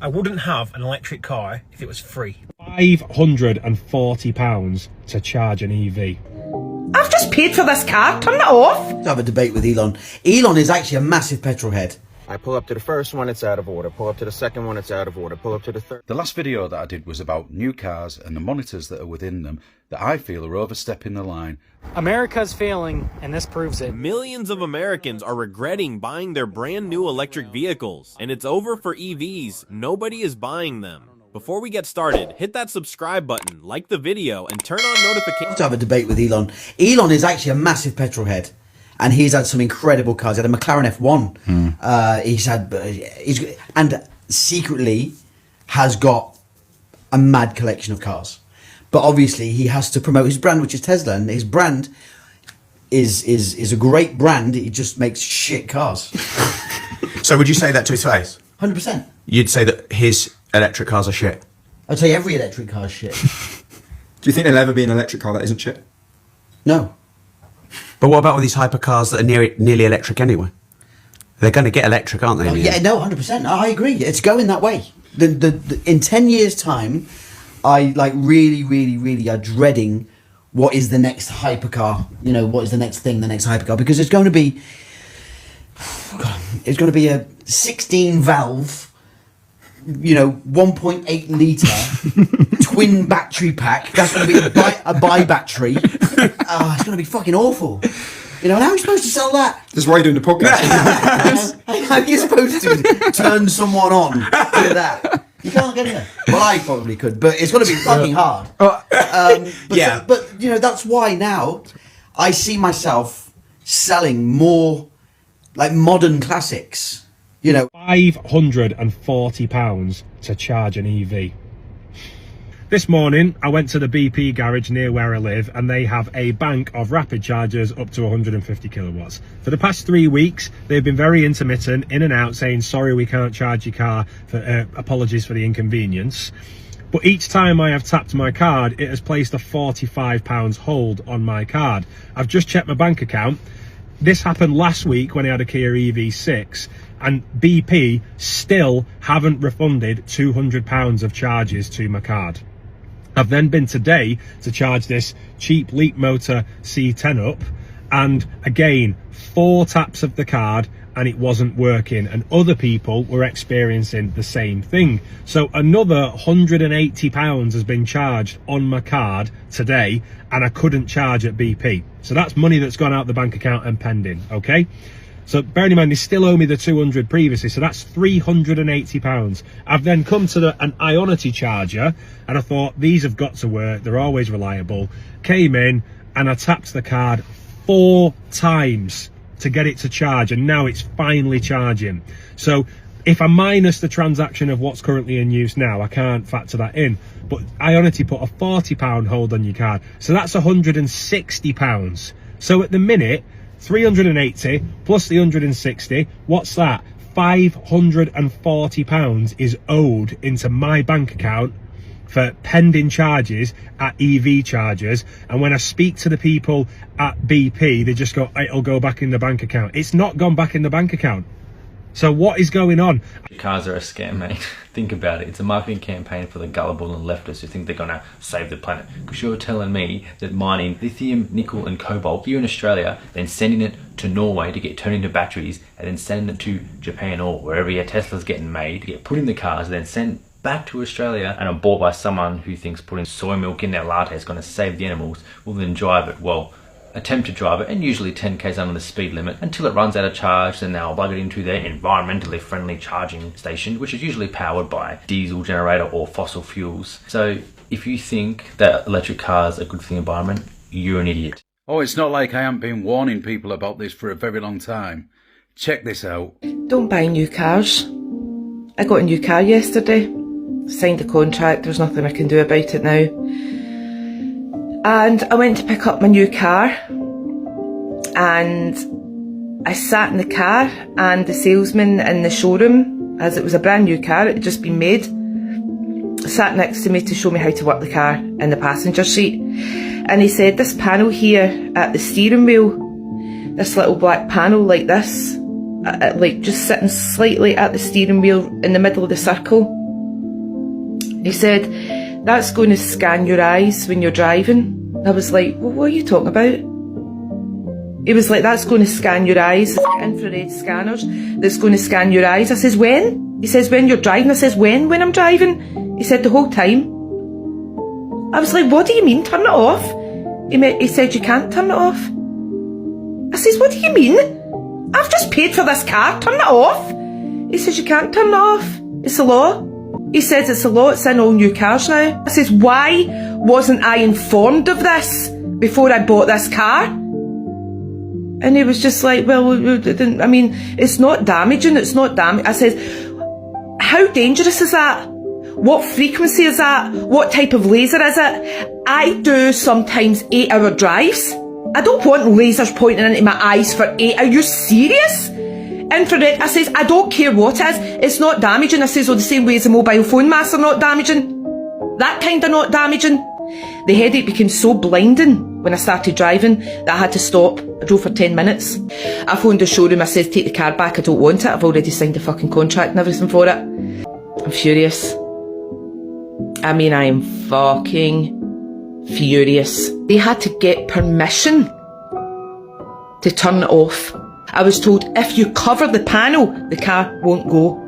I wouldn't have an electric car if it was free. £540 to charge an EV. I've just paid for this car, turn it off! To have a debate with Elon. Elon is actually a massive petrol head. I pull up to the first one, it's out of order. Pull up to the second one, it's out of order. Pull up to the third. The last video that I did was about new cars and the monitors that are within them that I feel are overstepping the line. America's failing, and this proves it. Millions of Americans are regretting buying their brand new electric vehicles, and it's over for EVs. Nobody is buying them. Before we get started, hit that subscribe button, like the video, and turn on notifications. To have a debate with Elon. Elon is actually a massive petrol head. And he's had some incredible cars. He had a McLaren F1. And secretly has got a mad collection of cars. But obviously he has to promote his brand, which is Tesla. And his brand is a great brand. He just makes shit cars. So would you say that to his face? 100%. You'd say that his electric cars are shit? I'd say every electric car is shit. Do you think there'll ever be an electric car that isn't shit? No. But what about all these hypercars that are nearly electric anyway? They're going to get electric, aren't they? Oh, yeah, no, 100%. I agree. It's going that way. In 10 years' time, I really are dreading what is the next hypercar. You know, what is the next thing, the next hypercar? Because it's going to be, a 16 valve, 1.8 litre twin battery pack. That's going to be a bi battery. It's going to be fucking awful. And how are you supposed to sell that? That's why you're doing the podcast. How are you supposed to turn someone on to that? You can't get in there. Well, I probably could, but it's going to be fucking hard. But that's why now I see myself selling more like modern classics. £540 to charge an EV. This morning, I went to the BP garage near where I live, and they have a bank of rapid chargers up to 150 kilowatts. For the past 3 weeks, they've been very intermittent, in and out, saying, sorry, we can't charge your car, apologies for the inconvenience. But each time I have tapped my card, it has placed a £45 hold on my card. I've just checked my bank account. This happened last week when I had a Kia EV6, and BP still haven't refunded £200 of charges to my card. I've then been today to charge this cheap Leap Motor C10 up, and again, 4 taps of the card and it wasn't working, and other people were experiencing the same thing. So another £180 has been charged on my card today, and I couldn't charge at BP. So that's money that's gone out the bank account and pending, okay? So bearing in mind, they still owe me the 200 previously, so that's £380. I've then come to an Ionity charger, and I thought, these have got to work, they're always reliable. Came in, and I tapped the card 4 times to get it to charge, and now it's finally charging. So if I minus the transaction of what's currently in use now, I can't factor that in. But Ionity put a £40 hold on your card, so that's £160. So at the minute, 380 plus the 160, what's that? £540 is owed into my bank account for pending charges at EV chargers. And when I speak to the people at BP, they just go, it'll go back in the bank account. It's not gone back in the bank account. So what is going on? Cars are a scam, mate. Think about it. It's a marketing campaign for the gullible and leftists who think they're going to save the planet. Because you're telling me that mining lithium, nickel and cobalt here in Australia, then sending it to Norway to get turned into batteries, and then sending it to Japan or wherever your Tesla's getting made to get put in the cars, and then sent back to Australia and are bought by someone who thinks putting soy milk in their latte is going to save the animals, will then drive it, attempt to drive it, and usually 10 k's under the speed limit until it runs out of charge. Then they'll plug it into their environmentally friendly charging station, which is usually powered by diesel generator or fossil fuels. So if you think that electric cars are good for the environment, you're an idiot. Oh, it's not like I haven't been warning people about this for a very long time. Check this out. Don't buy new cars. I got a new car yesterday, signed a contract, there's nothing I can do about it now. And I went to pick up my new car, and I sat in the car, and the salesman in the showroom, as it was a brand new car, it had just been made, sat next to me to show me how to work the car in the passenger seat. And he said, this panel here at the steering wheel, this little black panel like this, like just sitting slightly at the steering wheel in the middle of the circle, He said, that's going to scan your eyes when you're driving. I was like, well, what are you talking about? He was like, that's going to scan your eyes. Infrared scanners that's going to scan your eyes. I says, when? He says, when you're driving. I says, when I'm driving? He said, the whole time. I was like, what do you mean, turn it off? He said, you can't turn it off. I says, what do you mean? I've just paid for this car, turn it off. He says, you can't turn it off. It's a law. He says it's a law, it's in all new cars now. I says, why wasn't I informed of this before I bought this car? And he was just like, well, I mean, it's not damaging, it's not damaging. I says, how dangerous is that? What frequency is that? What type of laser is it? I do sometimes 8-hour drives. I don't want lasers pointing into my eyes for 8 hours. Are you serious? Infrared, I says, I don't care what it is. It's not damaging. I says, the same way as the mobile phone masts are not damaging. That kind of not damaging. The headache became so blinding when I started driving that I had to stop. I drove for 10 minutes. I phoned the showroom. I said, take the car back. I don't want it. I've already signed the fucking contract and everything for it. I'm furious. I mean, I am fucking furious. They had to get permission to turn it off. I was told, if you cover the panel, the car won't go.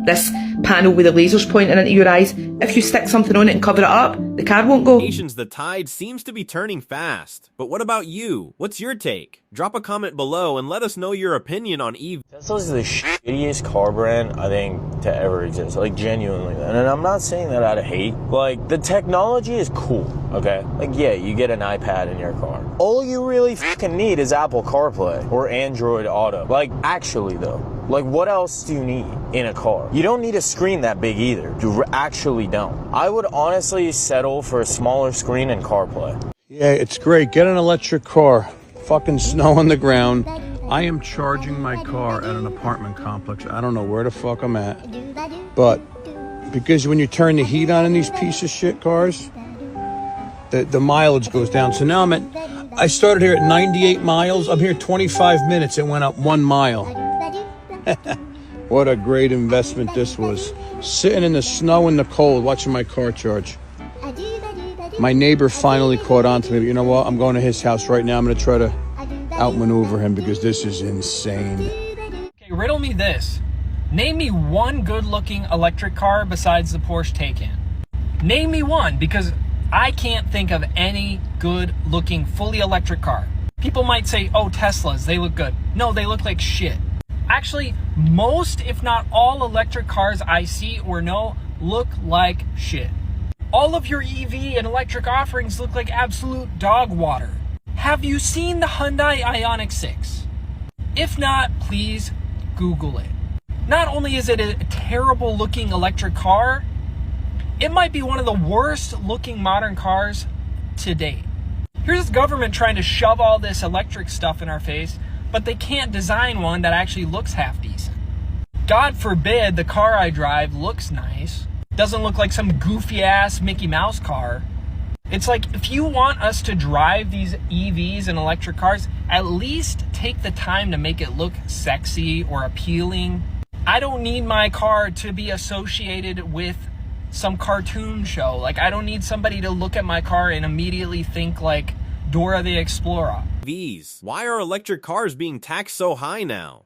This panel with the lasers pointing into your eyes, if you stick something on it and cover it up, the car won't go. The tide seems to be turning fast. But what about you? What's your take? Drop a comment below and let us know your opinion on EV. Tesla's the shittiest car brand, I think, to ever exist. Like, genuinely. And I'm not saying that out of hate. Like, the technology is cool, okay? Like, yeah, you get an iPad in your car. All you really fucking need is Apple CarPlay or Android Auto. Like, actually, though. Like, what else do you need in a car? You don't need a screen that big either. You actually don't. I would honestly settle for a smaller screen and CarPlay. Yeah, it's great. Get an electric car. Fucking snow on the ground. I am charging my car at an apartment complex. I don't know where the fuck I'm at. But because when you turn the heat on in these piece of shit cars, the mileage goes down. So now I started here at 98 miles. I'm here 25 minutes. It went up 1 mile. What a great investment this was. Sitting in the snow and the cold, watching my car charge. My neighbor finally caught on to me. You know what? I'm going to his house right now. I'm going to try to outmaneuver him because this is insane. Okay, riddle me this. Name me one good-looking electric car besides the Porsche Taycan. Name me one, because I can't think of any good-looking, fully electric car. People might say, oh, Teslas, they look good. No, they look like shit. Actually, most, if not all, electric cars I see or know look like shit. All of your EV and electric offerings look like absolute dog water. Have you seen the Hyundai Ioniq 6? If not, please Google it. Not only is it a terrible looking electric car, it might be one of the worst looking modern cars to date. Here's the government trying to shove all this electric stuff in our face, but they can't design one that actually looks half decent. God forbid the car I drive looks nice. Doesn't look like some goofy ass Mickey Mouse car. It's like, if you want us to drive these EVs and electric cars, at least take the time to make it look sexy or appealing. I don't need my car to be associated with some cartoon show. Like, I don't need somebody to look at my car and immediately think like Dora the Explorer. EVs. Why are electric cars being taxed so high now?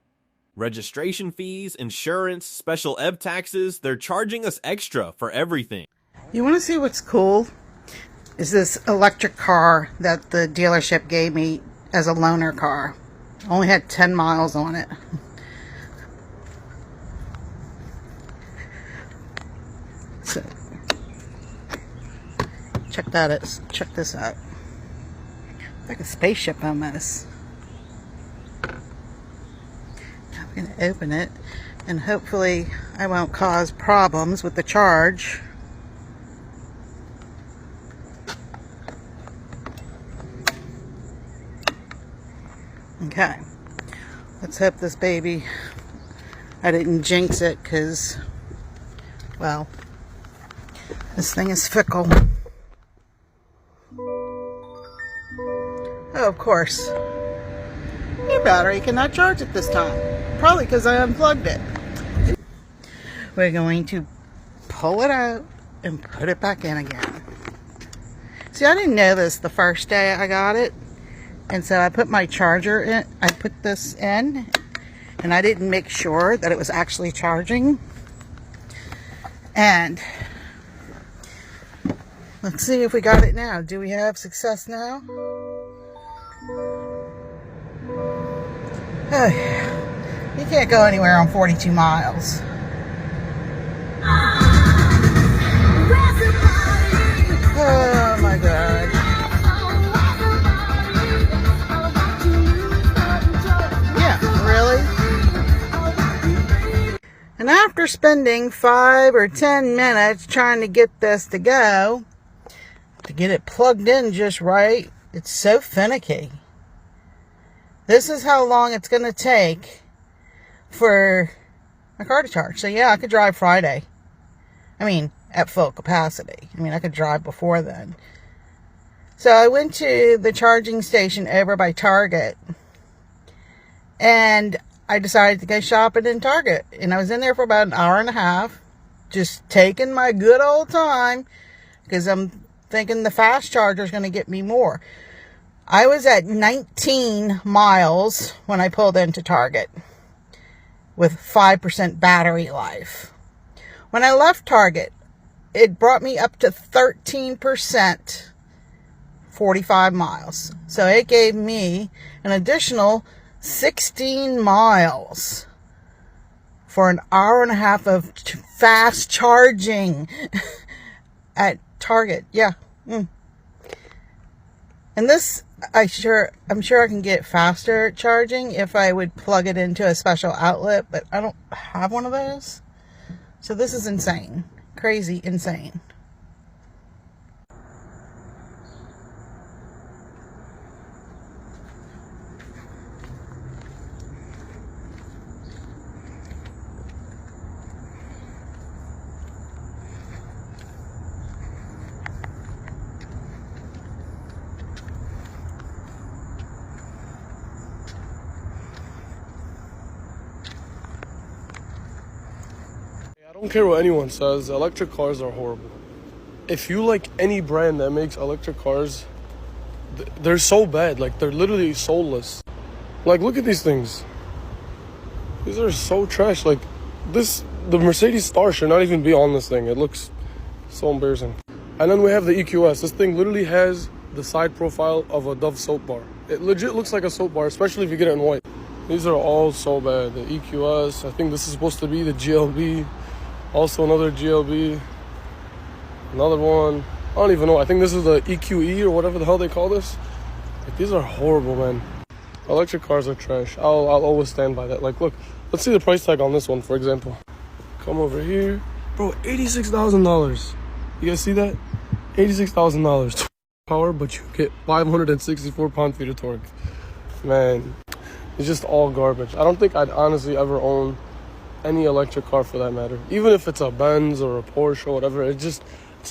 Registration fees, insurance, special EV taxes, they're charging us extra for everything. You want to see what's cool? Is this electric car that the dealership gave me as a loaner car. Only had 10 miles on it. So, check this out. Like a spaceship almost. I'm going to open it and hopefully I won't cause problems with the charge. Okay, let's hope this baby, I didn't jinx it because, well, this thing is fickle. Oh, of course. Your battery cannot charge at this time. Probably because I unplugged it. We're going to pull it out and put it back in again. See, I didn't know this the first day I got it. And so I put my charger in, I put this in, and I didn't make sure that it was actually charging. And let's see if we got it now. Do we have success now? Oh, yeah. You can't go anywhere on 42 miles. Oh my God. Yeah, really? And after spending 5 or 10 minutes trying to get this to go, to get it plugged in just right, it's so finicky. This is how long it's going to take for my car to charge. So yeah, I could drive Friday. I mean, at full capacity. I mean, I could drive before then. So I went to the charging station over by Target, and I decided to go shopping in Target. And I was in there for about an hour and a half, just taking my good old time, because I'm thinking the fast charger is going to get me more. I was at 19 miles when I pulled into Target with 5% battery life. When I left Target, it brought me up to 13%, 45 miles. So it gave me an additional 16 miles for an hour and a half of fast charging at Target. Yeah. And this, I'm sure I can get faster charging if I would plug it into a special outlet, but I don't have one of those. So this is insane. Crazy insane. I don't care what anyone says, electric cars are horrible. If you like any brand that makes electric cars, they're so bad. Like, they're literally soulless. Like, look at these things. These are so trash. Like, the Mercedes star should not even be on this thing. It looks so embarrassing. And then we have the EQS. This thing literally has the side profile of a Dove soap bar. It legit looks like a soap bar, especially if you get it in white. These are all so bad. The EQS, I think this is supposed to be the GLB. Also another GLB, another one, I don't even know, I think this is the EQE or whatever the hell they call this. Like, these are horrible, man. Electric cars are trash. I'll always stand by that. Like, look, let's see the price tag on this one, for example. Come over here. Bro, $86,000. You guys see that? $86,000 power, but you get 564 pound-feet of torque. Man, it's just all garbage. I don't think I'd honestly ever own any electric car for that matter. Even if it's a Benz or a Porsche or whatever, it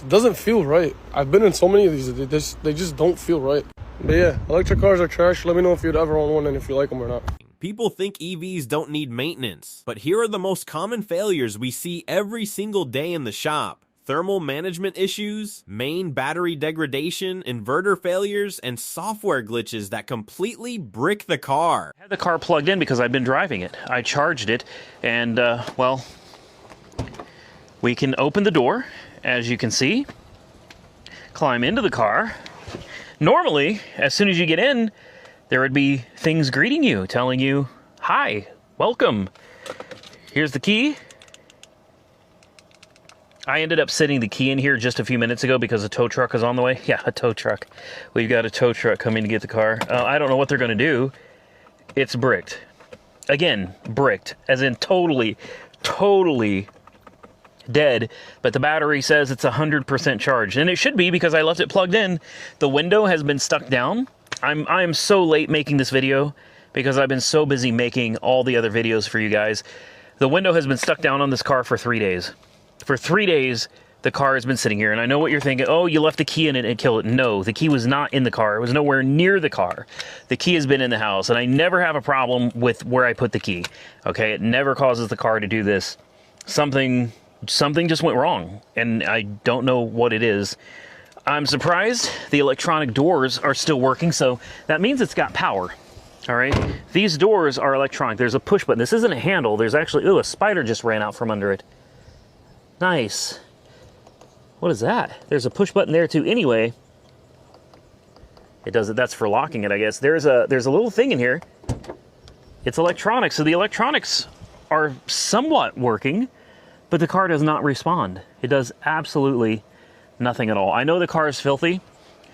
doesn't feel right. I've been in so many of these, they just don't feel right. But yeah, electric cars are trash. Let me know if you'd ever own one and if you like them or not. People think EVs don't need maintenance, but here are the most common failures we see every single day in the shop. Thermal management issues, main battery degradation, inverter failures, and software glitches that completely brick the car. I had the car plugged in because I've been driving it. I charged it, and well, we can open the door, as you can see, climb into the car. Normally, as soon as you get in, there would be things greeting you, telling you, "Hi, welcome. Here's the key." I ended up sitting the key in here just a few minutes ago because a tow truck is on the way. Yeah, a tow truck. We've got a tow truck coming to get the car. I don't know what they're going to do. It's bricked. Again, bricked. As in totally dead. But the battery says it's 100% charged. And it should be because I left it plugged in. The window has been stuck down. I am so late making this video because I've been so busy making all the other videos for you guys. The window has been stuck down on this car for 3 days. For 3 days, the car has been sitting here, and I know what you're thinking. Oh, you left the key in it and killed it. No, the key was not in the car. It was nowhere near the car. The key has been in the house, and I never have a problem with where I put the key. Okay, it never causes the car to do this. Something something just went wrong, and I don't know what it is. I'm surprised the electronic doors are still working, so that means it's got power. All right, these doors are electronic. There's a push button. This isn't a handle. There's actually, ooh, a spider just ran out from under it. Nice. What is that? There's a push button there too. Anyway, it does it. That's for locking it, I guess. There's a little thing in here. It's electronic, so the electronics are somewhat working, but the car does not respond. It does absolutely nothing at all. I know the car is filthy.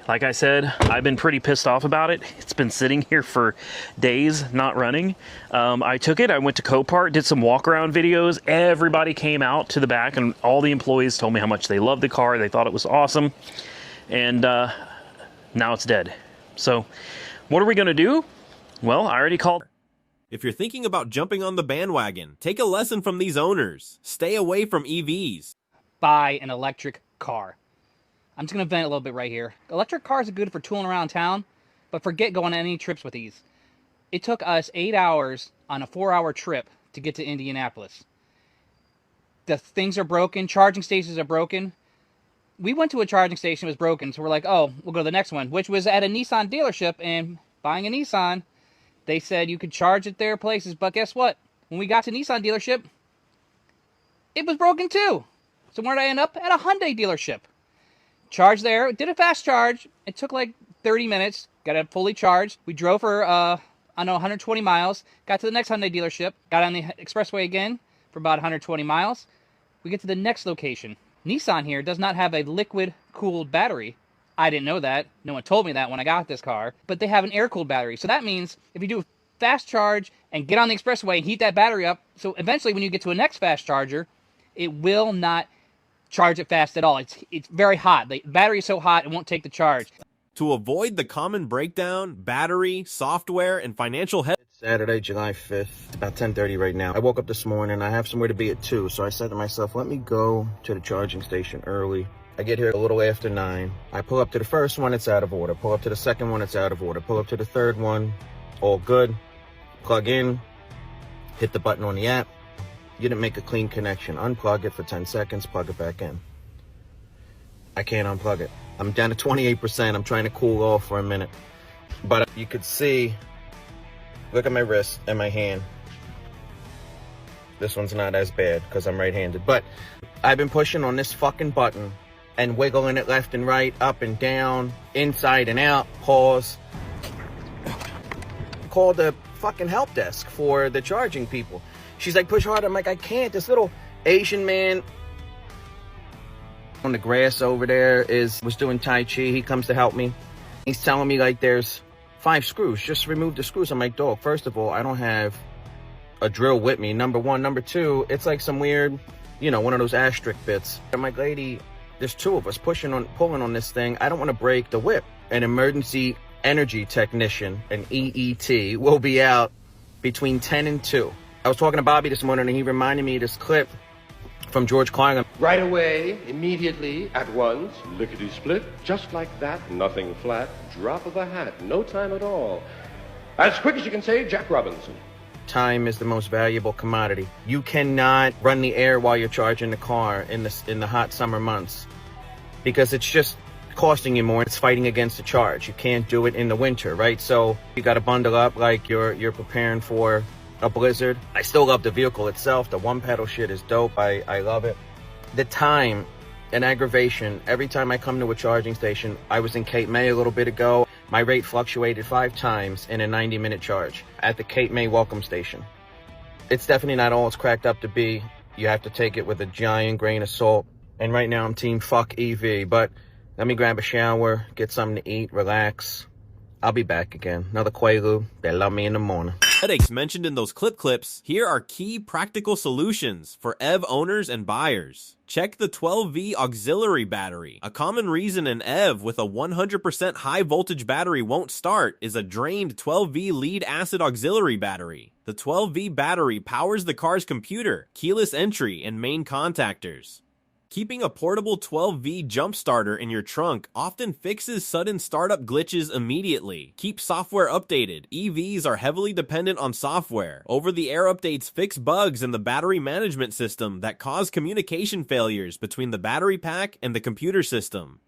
Like I said, I've been pretty pissed off about it. It's been sitting here for days, not running. I took it, I went to Copart, did some walk around videos. Everybody came out to the back and all the employees told me how much they loved the car. They thought it was awesome. And now it's dead. So what are we gonna do? Well, I already called. If you're thinking about jumping on the bandwagon, take a lesson from these owners. Stay away from EVs. Buy an electric car. I'm just going to vent a little bit right here. Electric cars are good for tooling around town, but forget going on any trips with these. It took us 8 hours on a 4-hour trip to get to Indianapolis. The things are broken. Charging stations are broken. We went to a charging station that was broken, so we're like, oh, we'll go to the next one, which was at a Nissan dealership, and buying a Nissan, they said you could charge at their places, but guess what? When we got to Nissan dealership, it was broken too. So where did I end up? At a Hyundai dealership. Charged there, did a fast charge. It took like 30 minutes, got it fully charged. We drove for, 120 miles, got to the next Hyundai dealership, got on the expressway again for about 120 miles. We get to the next location. Nissan here does not have a liquid-cooled battery. I didn't know that. No one told me that when I got this car. But they have an air-cooled battery. So that means if you do a fast charge and get on the expressway and heat that battery up, so eventually when you get to a next fast charger, it will not charge it fast at all. It's very hot. The battery is so hot it won't take the charge. To avoid the common breakdown, battery, software, and financial head. Saturday, July 5th. It's about 10:30 right now. I woke up this morning. I have somewhere to be at 2, so I said to myself, let me go to the charging station early. I get here a little after 9. I pull up to the first one, it's out of order. Pull up to the second one, it's out of order. Pull up to the third one, all good. Plug in, hit the button on the app. You didn't make a clean connection. Unplug it for 10 seconds, plug it back in. I can't unplug it. I'm down to 28%. I'm trying to cool off for a minute. But you could see, look at my wrist and my hand. This one's not as bad because I'm right-handed. But I've been pushing on this fucking button and wiggling it left and right, up and down, inside and out, pause. Called the fucking help desk for the charging people. She's like, push harder. I'm like, I can't. This little Asian man on the grass over there was doing Tai Chi. He comes to help me. He's telling me like there's 5 screws. Just remove the screws. I'm like, dog, first of all, I don't have a drill with me. Number one. Number two, it's like some weird, one of those asterisk bits. I'm like, lady, there's 2 of us pulling on this thing. I don't want to break the whip. An emergency energy technician, an EET, will be out between 10 and 2. I was talking to Bobby this morning and he reminded me of this clip from George Carlin. Right away, immediately, at once, lickety-split, just like that, nothing flat, drop of a hat, no time at all. As quick as you can say, Jack Robinson. Time is the most valuable commodity. You cannot run the air while you're charging the car in the hot summer months because it's just costing you more. It's fighting against the charge. You can't do it in the winter, right? So you got to bundle up like you're preparing for a blizzard. I still love the vehicle itself. The one pedal shit is dope. I love it. The time and aggravation every time I come to a charging station. I was in Cape May a little bit ago. My rate fluctuated 5 times in a 90-minute charge at the Cape May welcome station. It's definitely not all it's cracked up to be. You have to take it with a giant grain of salt. And right now I'm team fuck EV, but let me grab a shower, get something to eat, relax. I'll be back again. Another Quaalude. They love me in the morning. Headaches mentioned in those clips, here are key practical solutions for EV owners and buyers. Check the 12V auxiliary battery. A common reason an EV with a 100% high voltage battery won't start is a drained 12V lead acid auxiliary battery. The 12V battery powers the car's computer, keyless entry, and main contactors. Keeping a portable 12V jump starter in your trunk often fixes sudden startup glitches immediately. Keep software updated. EVs are heavily dependent on software. Over-the-air updates fix bugs in the battery management system that cause communication failures between the battery pack and the computer system.